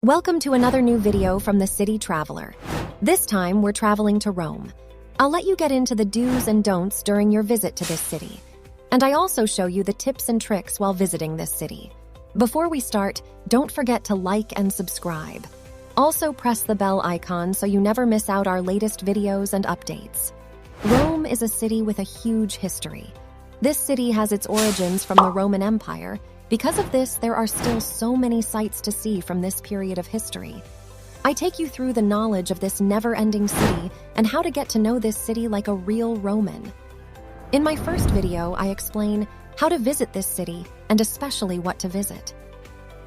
Welcome to another new video from the City Traveler. This time, we're traveling to Rome. I'll let you get into the do's and don'ts during your visit to this city. And I also show you the tips and tricks while visiting this city. Before we start, don't forget to like and subscribe. Also, press the bell icon so you never miss out our latest videos and updates. Rome is a city with a huge history. This city has its origins from the Roman Empire. Because of this, there are still so many sights to see from this period of history. I take you through the knowledge of this never-ending city and how to get to know this city like a real Roman. In my first video, I explain how to visit this city and especially what to visit.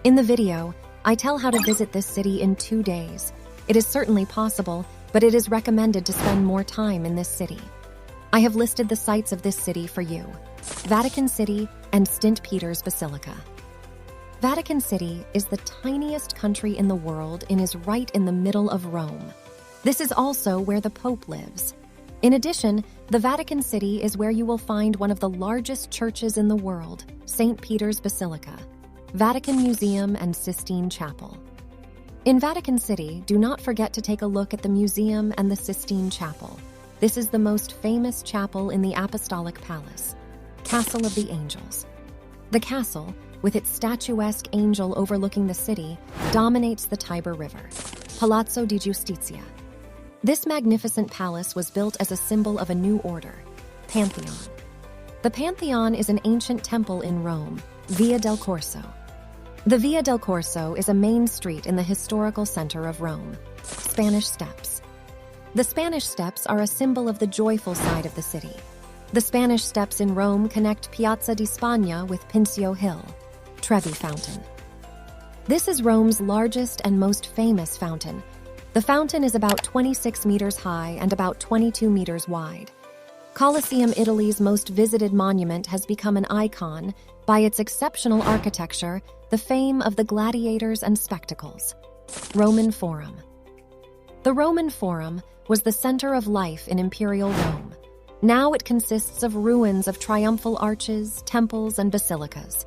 In the video, I tell how to visit this city in 2 days. It is certainly possible, but it is recommended to spend more time in this city. I have listed the sights of this city for you: Vatican City and St. Peter's Basilica. Vatican City is the tiniest country in the world and is right in the middle of Rome. This is also where the Pope lives. In addition, the Vatican City is where you will find one of the largest churches in the world, St. Peter's Basilica, Vatican Museum, and Sistine Chapel. In Vatican City, do not forget to take a look at the museum and the Sistine Chapel. This is the most famous chapel in the Apostolic Palace, Castle of the Angels. The castle, with its statuesque angel overlooking the city, dominates the Tiber River, Palazzo di Giustizia. This magnificent palace was built as a symbol of a new order, Pantheon. The Pantheon is an ancient temple in Rome, Via del Corso. The Via del Corso is a main street in the historical center of Rome, Spanish Steps. The Spanish Steps are a symbol of the joyful side of the city. The Spanish Steps in Rome connect Piazza di Spagna with Pincio Hill, Trevi Fountain. This is Rome's largest and most famous fountain. The fountain is about 26 meters high and about 22 meters wide. Colosseum, Italy's most visited monument, has become an icon by its exceptional architecture, the fame of the gladiators and spectacles. Roman Forum. The Roman Forum was the center of life in Imperial Rome. Now it consists of ruins of triumphal arches, temples, and basilicas.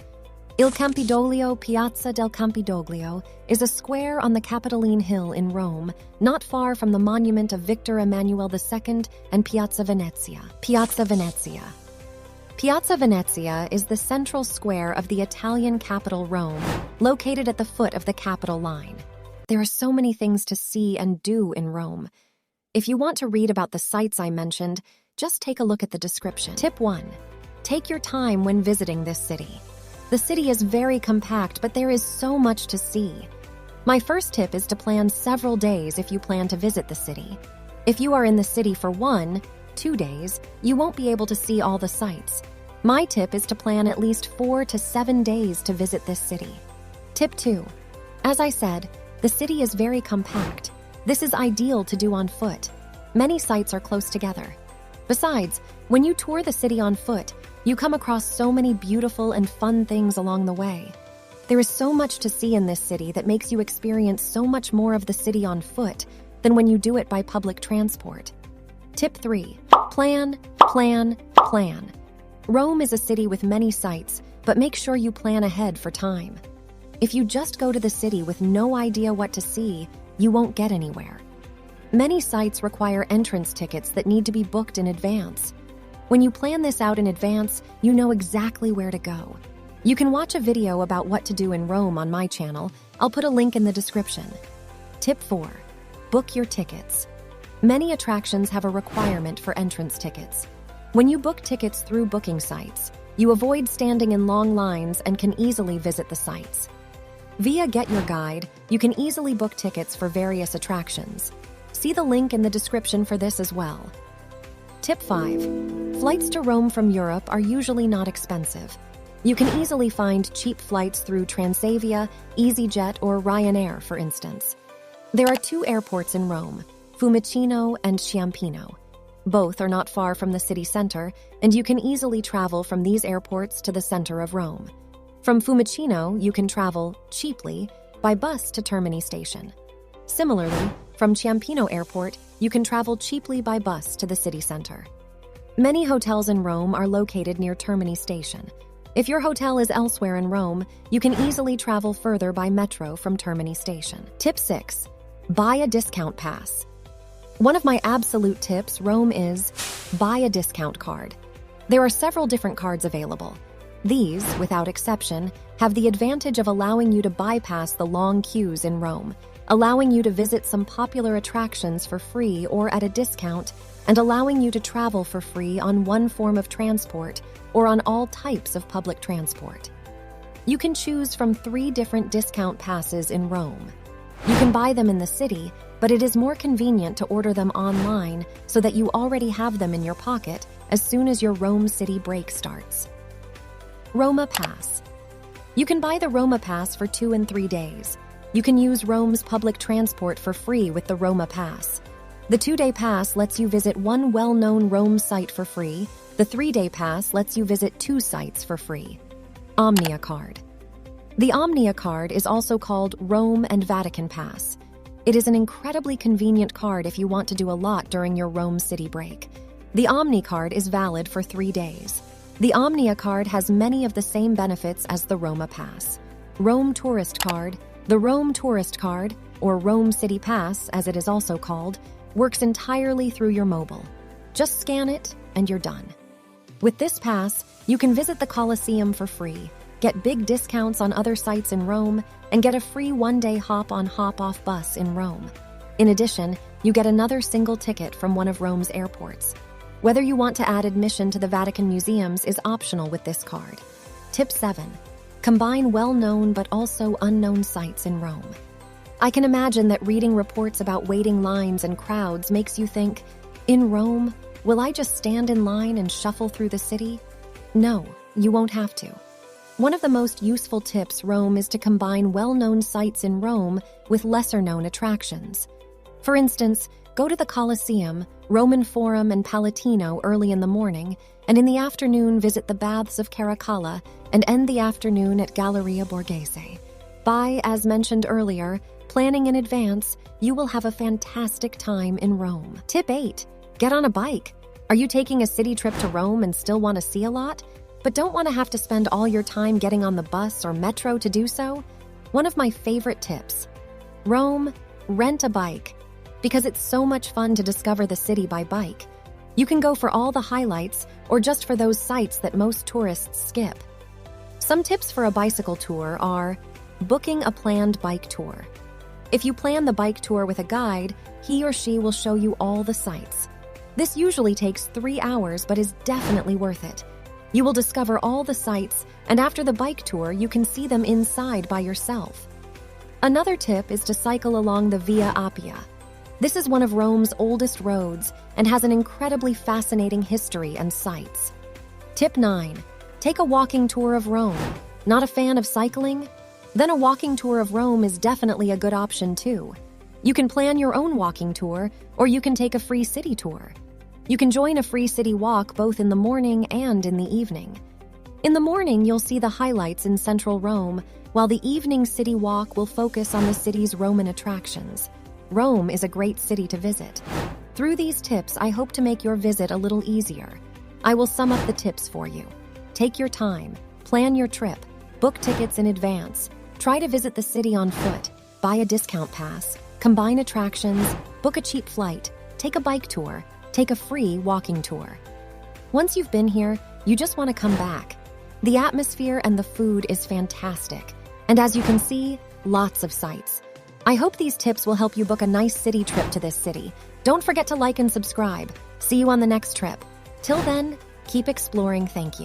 Il Campidoglio, Piazza del Campidoglio, is a square on the Capitoline Hill in Rome, not far from the monument of Victor Emmanuel II and Piazza Venezia. Piazza Venezia. Piazza Venezia is the central square of the Italian capital Rome, located at the foot of the Capitol line. There are so many things to see and do in Rome. If you want to read about the sites I mentioned, just take a look at the description. Tip 1. Take your time when visiting this city. The city is very compact, but there is so much to see. My first tip is to plan several days if you plan to visit the city. If you are in the city for 1-2 days, you won't be able to see all the sites. My tip is to plan at least 4 to 7 days to visit this city. Tip 2. As I said, the city is very compact. This is ideal to do on foot. Many sites are close together. Besides, when you tour the city on foot, you come across so many beautiful and fun things along the way. There is so much to see in this city that makes you experience so much more of the city on foot than when you do it by public transport. Tip 3. Plan, plan, plan. Rome is a city with many sites, but make sure you plan ahead for time. If you just go to the city with no idea what to see, you won't get anywhere. Many sites require entrance tickets that need to be booked in advance. When you plan this out in advance, you know exactly where to go. You can watch a video about what to do in Rome on my channel. I'll put a link in the description. Tip 4. Book your tickets. Many attractions have a requirement for entrance tickets. When you book tickets through booking sites, you avoid standing in long lines and can easily visit the sites. Via Get Your Guide, you can easily book tickets for various attractions. See the link in the description for this as well. Tip 5. Flights to Rome from Europe are usually not expensive. You can easily find cheap flights through Transavia, EasyJet, or Ryanair, for instance. There are 2 airports in Rome, Fiumicino and Ciampino. Both are not far from the city center, and you can easily travel from these airports to the center of Rome. From Fiumicino, you can travel, cheaply, by bus to Termini Station. Similarly, from Ciampino Airport, you can travel cheaply by bus to the city center. Many hotels in Rome are located near Termini Station. If your hotel is elsewhere in Rome, you can easily travel further by metro from Termini Station. Tip 6. Buy a discount pass. One of my absolute tips, Rome, is buy a discount card. There are several different cards available. These, without exception, have the advantage of allowing you to bypass the long queues in Rome, allowing you to visit some popular attractions for free or at a discount, and allowing you to travel for free on one form of transport or on all types of public transport. You can choose from 3 different discount passes in Rome. You can buy them in the city, but it is more convenient to order them online so that you already have them in your pocket as soon as your Rome city break starts. Roma Pass. You can buy the Roma Pass for 2 and 3 days. You can use Rome's public transport for free with the Roma Pass. The 2-day pass lets you visit one well-known Rome site for free. The 3-day pass lets you visit 2 sites for free. Omnia Card. The Omnia Card is also called Rome and Vatican Pass. It is an incredibly convenient card if you want to do a lot during your Rome city break. The Omni Card is valid for 3 days. The Omnia Card has many of the same benefits as the Roma Pass. Rome Tourist Card. The Rome Tourist Card, or Rome City Pass as it is also called, works entirely through your mobile. Just scan it and you're done. With this pass, you can visit the Colosseum for free, get big discounts on other sites in Rome, and get a free 1-day hop-on hop-off bus in Rome. In addition, you get another single ticket from one of Rome's airports. Whether you want to add admission to the Vatican museums is optional with this card. Tip 7. Combine well-known but also unknown sites in Rome. I can imagine that reading reports about waiting lines and crowds makes you think, in Rome, will I just stand in line and shuffle through the city? No, you won't have to. One of the most useful tips Rome is to combine well-known sites in Rome with lesser-known attractions. For instance, go to the Colosseum, Roman Forum, and Palatino early in the morning, and in the afternoon visit the Baths of Caracalla and end the afternoon at Galleria Borghese. By, as mentioned earlier, planning in advance, you will have a fantastic time in Rome. Tip 8. Get on a bike. Are you taking a city trip to Rome and still want to see a lot, but don't want to have to spend all your time getting on the bus or metro to do so? One of my favorite tips. Rome, rent a bike. Because it's so much fun to discover the city by bike. You can go for all the highlights or just for those sites that most tourists skip. Some tips for a bicycle tour are booking a planned bike tour. If you plan the bike tour with a guide, he or she will show you all the sites. This usually takes 3 hours but is definitely worth it. You will discover all the sites, and after the bike tour, you can see them inside by yourself. Another tip is to cycle along the Via Appia. This is one of Rome's oldest roads and has an incredibly fascinating history and sights. Tip 9. Take a walking tour of Rome. Not a fan of cycling? Then a walking tour of Rome is definitely a good option too. You can plan your own walking tour, or you can take a free city tour. You can join a free city walk both in the morning and in the evening. In the morning, you'll see the highlights in central Rome, while the evening city walk will focus on the city's Roman attractions. Rome is a great city to visit. Through these tips, I hope to make your visit a little easier. I will sum up the tips for you. Take your time, plan your trip, book tickets in advance, try to visit the city on foot, buy a discount pass, combine attractions, book a cheap flight, take a bike tour, take a free walking tour. Once you've been here, you just want to come back. The atmosphere and the food is fantastic, and as you can see, lots of sights. I hope these tips will help you book a nice city trip to this city. Don't forget to like and subscribe. See you on the next trip. Till then, keep exploring. Thank you.